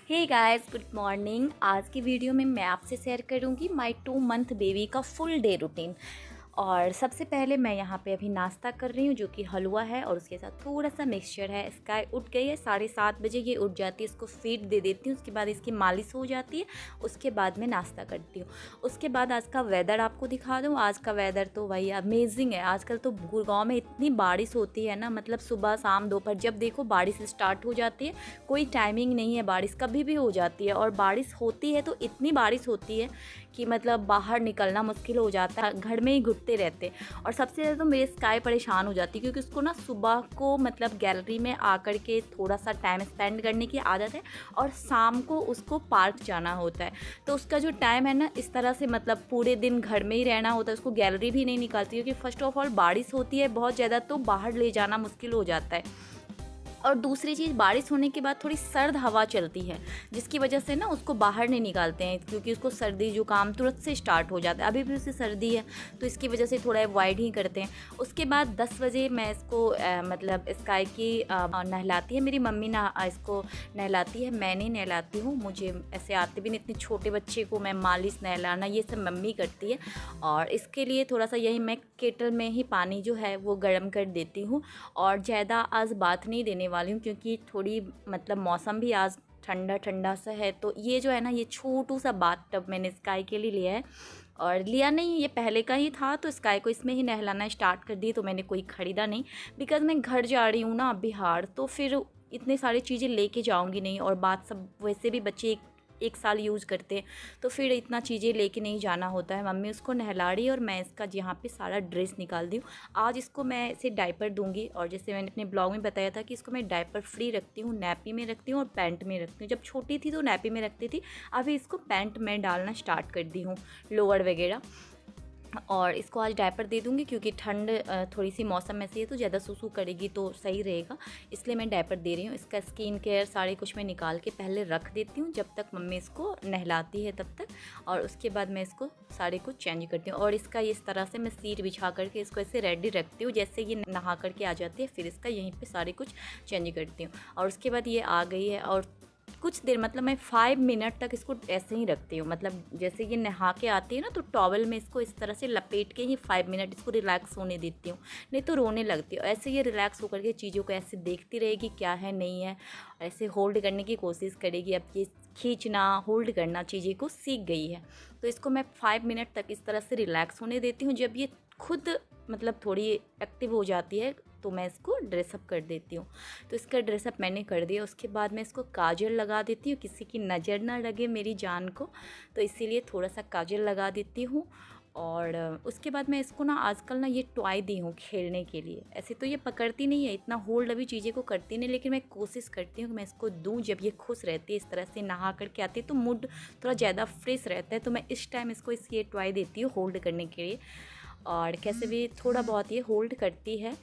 Hey guys, good morning. आज की video में मैं आपसे शेयर करूंगी माय 2 मंथ बेबी का फुल डे रूटीन। और सबसे पहले मैं यहाँ पे अभी नाश्ता कर रही हूँ जो कि हलवा है और उसके साथ थोड़ा सा मिक्सचर है। स्काई उठ गई है 7:30 बजे, ये उठ जाती है, इसको फीड दे देती हूँ, उसके बाद इसकी मालिश हो जाती है, उसके बाद मैं नाश्ता करती हूँ। उसके बाद आज का वेदर आपको दिखा दूँ। आज का वेदर तो भाई अमेजिंग है। आजकल तो गुड़गांव में इतनी बारिश होती है ना, मतलब सुबह शाम दोपहर जब देखो बारिश स्टार्ट हो जाती है। कोई टाइमिंग नहीं है, बारिश कभी भी हो जाती है। और बारिश होती है तो इतनी बारिश होती है कि मतलब बाहर निकलना मुश्किल हो जाता है, घर में ही घुटते रहते। और सबसे ज़्यादा तो मेरे स्काई परेशान हो जाती है क्योंकि उसको ना सुबह को मतलब गैलरी में आकर के थोड़ा सा टाइम स्पेंड करने की आदत है और शाम को उसको पार्क जाना होता है। तो उसका जो टाइम है ना, इस तरह से मतलब पूरे दिन घर में ही रहना होता है, उसको गैलरी भी नहीं निकालती क्योंकि फर्स्ट ऑफ ऑल बारिश होती है बहुत ज़्यादा, तो बाहर ले जाना मुश्किल हो जाता है। और दूसरी चीज़, बारिश होने के बाद थोड़ी सर्द हवा चलती है जिसकी वजह से ना उसको बाहर नहीं निकालते हैं क्योंकि उसको सर्दी जुकाम तुरंत से स्टार्ट हो जाता है। अभी भी उसे सर्दी है तो इसकी वजह से थोड़ा अवॉइड ही करते हैं। उसके बाद 10 बजे मैं इसको मतलब स्काई की नहलाती है मेरी मम्मी ना, इसको नहलाती है, मैं नहीं नहलाती हूँ, मुझे ऐसे आते भी नहीं। इतने छोटे बच्चे को मैं मालिश नहलाना ये सब मम्मी करती है। और इसके लिए थोड़ा सा यही मैं केटल में ही पानी जो है वो गर्म कर देती हूँ। और ज़्यादा आज बात नहीं देने वाली हूँ क्योंकि थोड़ी मतलब मौसम भी आज ठंडा ठंडा सा है। तो ये जो है ना, ये छोटू सा बाथ टब मैंने स्काई के लिए लिया है। और लिया नहीं, ये पहले का ही था तो स्काई को इसमें ही नहलाना स्टार्ट कर दी, तो मैंने कोई ख़रीदा नहीं। बिकॉज़ मैं घर जा रही हूँ ना बिहार, तो फिर इतनी सारी चीज़ें लेके जाऊँगी नहीं। और बात सब वैसे भी बच्चे एक साल यूज़ करते हैं तो फिर इतना चीज़ें लेके नहीं जाना होता है। मम्मी उसको नहला रही है और मैं इसका यहाँ पे सारा ड्रेस निकाल दी हूँ। आज इसको मैं इसे डायपर दूंगी और जैसे मैंने अपने ब्लॉग में बताया था कि इसको मैं डायपर फ्री रखती हूँ, नैपी में रखती हूँ और पैंट में रखती हूँ। जब छोटी थी तो नैपी में रखती थी, अभी इसको पैंट में डालना स्टार्ट कर दी हूँ, लोअर वगैरह। और इसको आज डायपर दे दूँगी क्योंकि ठंड थोड़ी सी मौसम ऐसी है तो ज़्यादा सूसू करेगी तो सही रहेगा, इसलिए मैं डायपर दे रही हूँ। इसका स्किन केयर सारे कुछ मैं निकाल के पहले रख देती हूँ जब तक मम्मी इसको नहलाती है तब तक, और उसके बाद मैं इसको सारे कुछ चेंज करती हूँ। और इसका इस तरह से मैं सीट बिछा करके इसको ऐसे रेडी रखती हूँ, जैसे ये नहा करके आ जाती है फिर इसका यहीं पर सारे कुछ चेंज करती हूँ। और उसके बाद ये आ गई है और कुछ देर मतलब मैं 5 मिनट तक इसको ऐसे ही रखती हूँ। मतलब जैसे ये नहा के आती है ना तो टॉवल में इसको इस तरह से लपेट के ही 5 मिनट इसको रिलैक्स होने देती हूँ, नहीं तो रोने लगती है। ऐसे ये रिलैक्स होकर के चीज़ों को ऐसे देखती रहेगी क्या है नहीं है, ऐसे होल्ड करने की कोशिश करेगी। अब ये खींचना होल्ड करना चीज़ें को सीख गई है, तो इसको मैं 5 मिनट तक इस तरह से रिलैक्स होने देती हूँ। जब ये खुद मतलब थोड़ी एक्टिव हो जाती है तो मैं इसको ड्रेसअप कर देती हूँ। तो इसका ड्रेसअप मैंने कर दिया। उसके बाद मैं इसको काजल लगा देती हूँ, किसी की नज़र ना लगे मेरी जान को, तो इसीलिए थोड़ा सा काजल लगा देती हूँ। और उसके बाद मैं इसको ना आजकल ना ये टॉय दी हूँ खेलने के लिए। ऐसे तो ये पकड़ती नहीं है, इतना होल्ड अभी चीज़ें को करती नहीं, लेकिन मैं कोशिश करती हूँ कि मैं इसको दूँ। जब ये खुश रहती है इस तरह से नहा करके आती है तो मूड थोड़ा ज़्यादा फ्रेश रहता है, तो मैं इस टाइम इसको ये टॉय देती हूँ होल्ड करने के लिए। और कैसे भी थोड़ा बहुत ये होल्ड करती है,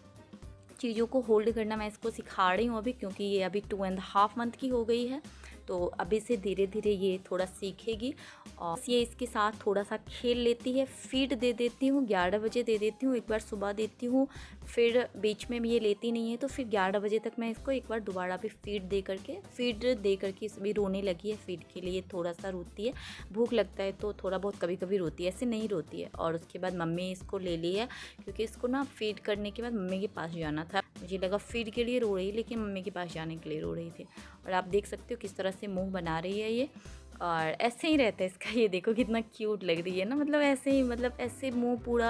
चीज़ों को होल्ड करना मैं इसको सिखा रही हूँ अभी, क्योंकि ये अभी 2.5 मंथ की हो गई है तो अभी से धीरे धीरे ये थोड़ा सीखेगी। और ये इसके साथ थोड़ा सा खेल लेती है। फीड दे देती हूँ 11 बजे दे देती हूँ, एक बार सुबह देती हूँ, फिर बीच में भी ये लेती नहीं है तो फिर 11 बजे तक मैं इसको एक बार दोबारा भी फीड दे करके इसमें रोने लगी है। फीड के लिए थोड़ा सा रोती है, भूख लगता है तो थोड़ा बहुत कभी कभी रोती है, ऐसे नहीं रोती है। और उसके बाद मम्मी इसको ले ली है क्योंकि इसको ना फीड करने के बाद मम्मी के पास जाना था। मुझे लगा फीड के लिए रो रही, लेकिन मम्मी के पास जाने के लिए रो रही थी। और आप देख सकते हो किस तरह से मुंह बना रही है ये, और ऐसे ही रहता है इसका। ये देखो कितना क्यूट लग रही है ना, मतलब ऐसे ही, मतलब ऐसे मुंह पूरा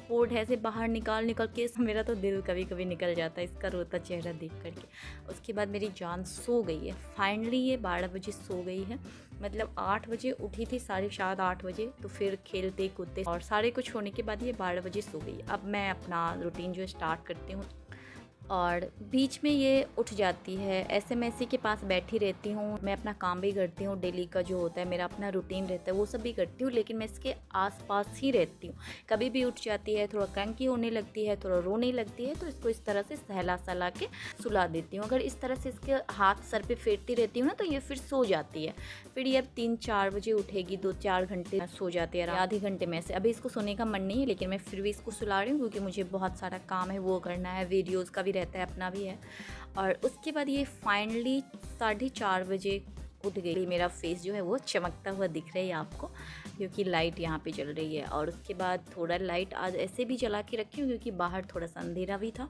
होठ ऐसे बाहर निकाल के मेरा तो दिल कभी कभी निकल जाता है इसका रोता चेहरा देख करके। उसके बाद मेरी जान सो गई है फाइनली, ये 12 बजे सो गई है। मतलब 8 बजे उठी थी, 7:30 8 बजे, तो फिर खेलते कूदते और सारे कुछ होने के बाद ये 12 बजे सो गई। अब मैं अपना रूटीन जो स्टार्ट करती हूँ और बीच में ये उठ जाती है, ऐसे मैं इसी के पास बैठी रहती हूँ। मैं अपना काम भी करती हूँ, डेली का जो होता है मेरा अपना रूटीन रहता है वो सब भी करती हूँ, लेकिन मैं इसके आसपास ही रहती हूँ। कभी भी उठ जाती है, थोड़ा क्रंकी होने लगती है, थोड़ा रोने लगती है, तो इसको इस तरह से सहला के सुला देती हूँ। अगर इस तरह से इसके हाथ सर पे फेरती रहती हूँ ना तो ये फिर सो जाती है। फिर ये अब 3-4 बजे उठेगी, 2-4 घंटे सो जाती है, आधे घंटे में से। अभी इसको सोने का मन नहीं है लेकिन मैं फिर भी इसको सुला रही हूँ क्योंकि मुझे बहुत सारा काम है वो करना है, वीडियोज़ का भी रहता है, अपना भी है। और उसके बाद ये फाइनली 4:30 बजे उठ गई। मेरा फेस जो है वो चमकता हुआ दिख रहा है आपको, क्योंकि लाइट यहाँ पे चल रही है। और उसके बाद थोड़ा लाइट आज ऐसे भी जला के रखी हूँ क्योंकि बाहर थोड़ा सा अंधेरा भी था।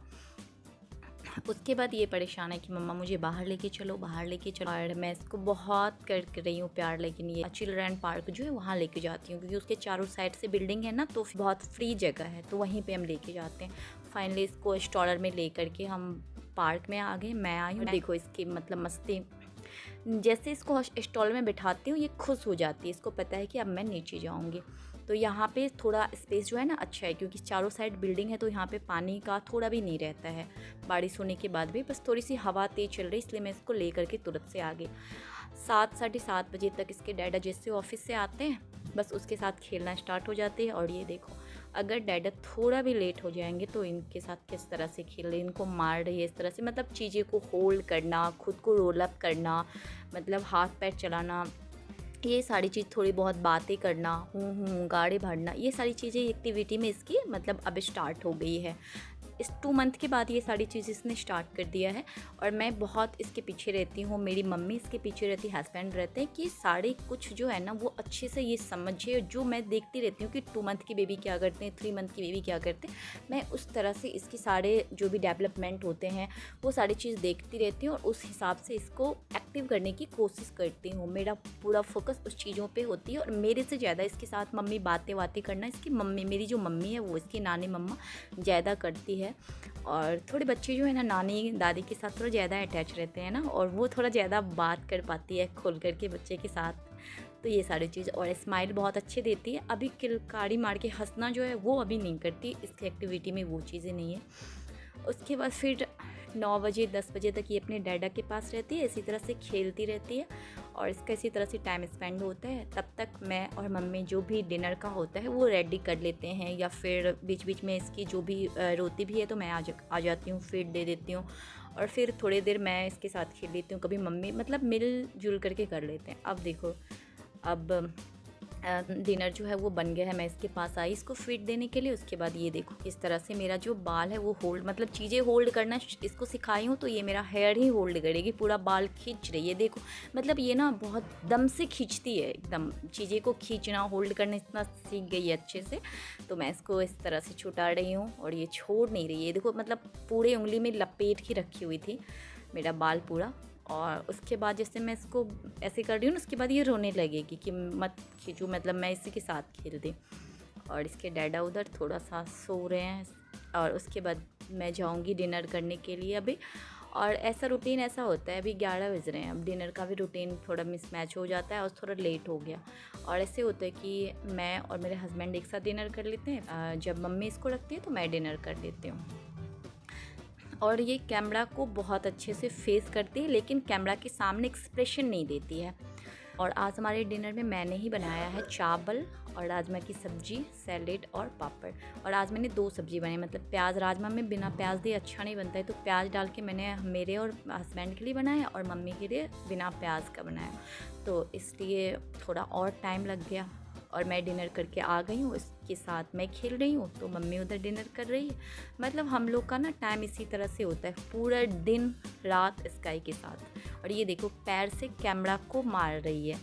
उसके बाद ये परेशान है कि मम्मा मुझे बाहर लेके चलो, बाहर लेके चलो। और मैं इसको बहुत कर रही हूँ प्यार, लेकिन ये चिल्ड्रन पार्क जो है वहाँ लेके जाती हूँ क्योंकि उसके चारों साइड से बिल्डिंग है ना, तो बहुत फ्री जगह है, तो वहीं पे हम लेके जाते हैं। फाइनली इसको स्ट्रॉलर में ले करके हम पार्क में आ गए। मैं आई हूँ, देखो इसकी मतलब मस्ती। जैसे इसको स्टॉल में बिठाती हूँ ये खुश हो जाती है, इसको पता है कि अब मैं नीचे जाऊँगी। तो यहाँ पे थोड़ा स्पेस जो है ना अच्छा है क्योंकि चारों साइड बिल्डिंग है, तो यहाँ पे पानी का थोड़ा भी नहीं रहता है। बारिश होने के बाद भी बस थोड़ी सी हवा तेज़ चल रही, इसलिए मैं इसको ले करके तुरंत से आ गई। 7 साढ़े 7 बजे तक इसके डैडा जैसे ऑफिस से आते हैं, बस उसके साथ खेलना स्टार्ट हो जाते हैं। और ये देखो, अगर डैडा थोड़ा भी लेट हो जाएंगे तो इनके साथ किस तरह से खेल रही, इनको मार रही है इस तरह से, मतलब चीज़ें को होल्ड करना, खुद को रोल अप करना, मतलब हाथ पैर चलाना, ये सारी चीज़, थोड़ी बहुत बातें करना, गाड़ी भाड़ना, ये सारी चीज़ें एक्टिविटी में इसकी मतलब अब स्टार्ट हो गई है। इस 2 मंथ के बाद ये सारी चीज़ इसने स्टार्ट कर दिया है। और मैं बहुत इसके पीछे रहती हूँ, मेरी मम्मी इसके पीछे रहती, हस्बैंड रहते हैं कि सारे कुछ जो है ना वो अच्छे से ये समझे। जो मैं देखती रहती हूँ कि 2 मंथ की बेबी क्या करते हैं, 3 मंथ की बेबी क्या करते हैं, मैं उस तरह से इसकी सारे जो भी डेवलपमेंट होते हैं वो सारी चीज़ देखती रहती हूँ और उस हिसाब से इसको एक्टिव करने की कोशिश करती हूँ। मेरा पूरा फोकस उस चीज़ों पे होती है और मेरे से ज़्यादा इसके साथ मम्मी बातें करना, इसकी मम्मी, मेरी जो मम्मी है वो इसकी नानी मम्मा ज़्यादा करती है। और थोड़े बच्चे जो है ना नानी दादी के साथ थोड़ा ज़्यादा अटैच रहते हैं ना, और वो थोड़ा ज़्यादा बात कर पाती है खोल करके बच्चे के साथ, तो ये सारी चीज़। और स्माइल बहुत अच्छे देती है। अभी किलकारी मार के हंसना जो है वो अभी नहीं करती, इसकी एक्टिविटी में वो चीज़ें नहीं है। उसके बाद फिर 9 बजे 10 बजे तक ये अपने डैडा के पास रहती है, इसी तरह से खेलती रहती है और इसका इसी तरह से टाइम स्पेंड होता है। तब तक मैं और मम्मी जो भी डिनर का होता है वो रेडी कर लेते हैं, या फिर बीच बीच में इसकी जो भी रोती भी है तो मैं आ जाती हूँ, फीड दे देती हूँ और फिर थोड़ी देर मैं इसके साथ खेल लेती हूँ। कभी मम्मी, मतलब मिल जुल करके कर लेते हैं। अब देखो, अब डिनर जो है वो बन गया है, मैं इसके पास आई इसको फीड देने के लिए। उसके बाद ये देखो किस तरह से मेरा जो बाल है वो होल्ड, मतलब चीज़ें होल्ड करना इसको सिखाई हूँ, तो ये मेरा हेयर ही होल्ड करेगी, पूरा बाल खींच रही है। देखो मतलब ये ना बहुत दम से खींचती है, एकदम चीज़ें को खींचना, होल्ड करना इतना सीख गई है अच्छे से। तो मैं इसको इस तरह से छुटा रही हूँ और ये छोड़ नहीं रही है। देखो मतलब पूरे उंगली में लपेट के रखी हुई थी मेरा बाल पूरा। और उसके बाद जैसे मैं इसको ऐसे कर रही हूँ ना, उसके बाद ये रोने लगेगी कि मत खींचो, मतलब मैं इसी के साथ खेल दी। और इसके डैडा उधर थोड़ा सा सो रहे हैं। और उसके बाद मैं जाऊँगी डिनर करने के लिए अभी। और ऐसा रूटीन ऐसा होता है, अभी 11 बज रहे हैं, अब डिनर का भी रूटीन थोड़ा मिसमैच हो जाता है और थोड़ा लेट हो गया। और ऐसे होता है कि मैं और मेरे हस्बैंड एक साथ डिनर कर लेते हैं, जब मम्मी इसको रखती है तो मैं डिनर कर लेती हूँ। और ये कैमरा को बहुत अच्छे से फेस करती है, लेकिन कैमरा के सामने एक्सप्रेशन नहीं देती है। और आज हमारे डिनर में मैंने ही बनाया है चावल और राजमा की सब्ज़ी, सैलेड और पापड़। और आज मैंने 2 सब्ज़ी बनाई, मतलब प्याज, राजमा में बिना प्याज दिए अच्छा नहीं बनता है, तो प्याज डाल के मैंने मेरे और हस्बैंड के लिए बनाया और मम्मी के लिए बिना प्याज का बनाया, तो इसलिए थोड़ा और टाइम लग गया। और मैं डिनर करके आ गई हूँ, इसके साथ मैं खेल रही हूँ, तो मम्मी उधर डिनर कर रही है। मतलब हम लोग का ना टाइम इसी तरह से होता है, पूरा दिन रात स्काई के साथ। और ये देखो पैर से कैमरा को मार रही है,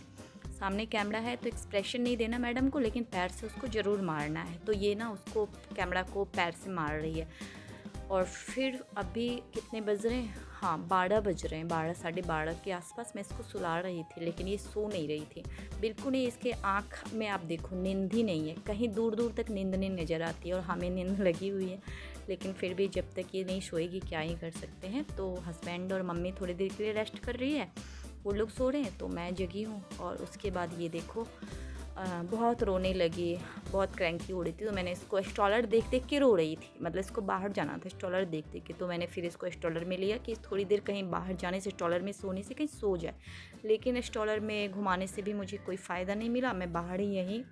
सामने कैमरा है तो एक्सप्रेशन नहीं देना मैडम को, लेकिन पैर से उसको ज़रूर मारना है, तो ये ना उसको कैमरा को पैर से मार रही है। और फिर अभी कितने बज रहे हैं, हाँ 12 बज रहे हैं, 12 साढ़े 12 के आसपास मैं इसको सुला रही थी, लेकिन ये सो नहीं रही थी बिल्कुल नहीं। इसके आँख में आप देखो नींद ही नहीं है, कहीं दूर दूर तक नींद नहीं नज़र आती है और हमें नींद लगी हुई है, लेकिन फिर भी जब तक ये नहीं सोएगी क्या ही कर सकते हैं। तो हस्बैंड और मम्मी थोड़ी देर के लिए रेस्ट कर रही है, वो लोग सो रहे हैं तो मैं जगी हूँ। और उसके बाद ये देखो बहुत रोने लगी, बहुत क्रैंकी हो रही थी, तो मैंने इसको स्ट्रॉलर देख देख के रो रही थी, मतलब इसको बाहर जाना था स्ट्रॉलर देख देख के, तो मैंने फिर इसको स्ट्रॉलर में लिया कि थोड़ी देर कहीं बाहर जाने से, स्ट्रॉलर में सोने से कहीं सो जाए। लेकिन स्ट्रॉलर में घुमाने से भी मुझे कोई फ़ायदा नहीं मिला, मैं बाहर ही यहीं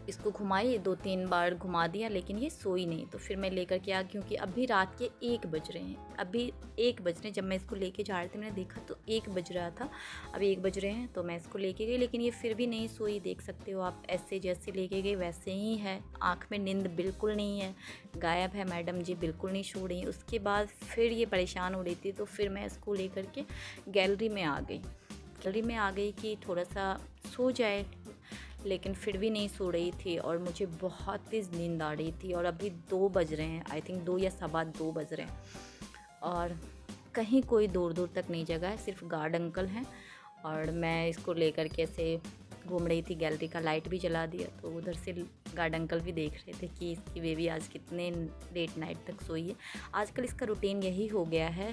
इसको घुमाई, 2-3 बार घुमा दिया, लेकिन ये सोई नहीं। तो फिर मैं लेकर के आ, क्योंकि अभी रात के 1 बज रहे हैं, अभी 1 बज रहे हैं, जब मैं इसको लेके जा रही थी मैंने देखा तो 1 बज रहा था, अभी 1 बज रहे हैं, तो मैं इसको लेके गई, लेकिन ये फिर भी नहीं सोई। देख सकते हो आप, ऐसे जैसे लेके गई वैसे ही है, आँख में नींद बिल्कुल नहीं है, गायब है, मैडम जी बिल्कुल नहीं सो रही। उसके बाद फिर ये परेशान हो रही थी, तो फिर मैं इसको लेकर के गैलरी में आ गई। गैलरी में आ गई कि थोड़ा सा सो जाए, लेकिन फिर भी नहीं सो रही थी और मुझे बहुत तेज़ नींद आ रही थी। और अभी 2 बज रहे हैं, आई थिंक 2 या सवा 2 बज रहे हैं और कहीं कोई दूर दूर तक नहीं जगा है, सिर्फ गार्ड अंकल हैं। और मैं इसको लेकर के ऐसे घूम रही थी, गैलरी का लाइट भी जला दिया, तो उधर से गार्ड अंकल भी देख रहे थे कि इसकी बेबी आज कितने लेट नाइट तक सोई है। आजकल इसका रूटीन यही हो गया है,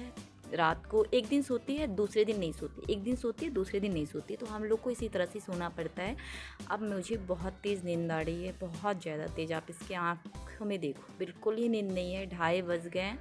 रात को एक दिन सोती है, दूसरे दिन नहीं सोती, एक दिन सोती है, दूसरे दिन नहीं सोती, तो हम लोग को इसी तरह से सोना पड़ता है। अब मुझे बहुत तेज़ नींद आ रही है, बहुत ज़्यादा तेज़। आप इसके आँखों में देखो, बिल्कुल ही नींद नहीं है। 2:30 बज गए हैं,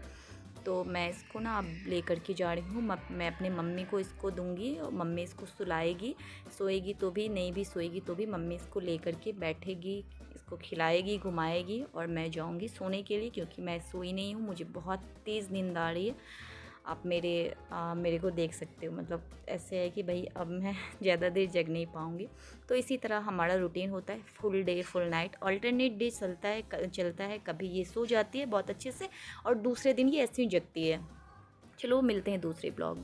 तो मैं इसको ना अब लेकर के जा रही हूँ। मैं अपने मम्मी को इसको दूँगी और मम्मी इसको सुलाएगी, सोएगी तो भी, नहीं भी सोएगी तो भी मम्मी इसको लेकर के बैठेगी, इसको खिलाएगी, घुमाएगी और मैं जाऊँगी सोने के लिए, क्योंकि मैं सोई नहीं हूँ, मुझे बहुत तेज़ नींद आ रही है। आप मेरे को देख सकते हो, मतलब ऐसे है कि भाई अब मैं ज़्यादा देर जग नहीं पाऊँगी। तो इसी तरह हमारा रूटीन होता है, full day full night, alternate day चलता है। कभी ये सो जाती है बहुत अच्छे से और दूसरे दिन ये ऐसे ही जगती है। चलो मिलते हैं दूसरे ब्लॉग।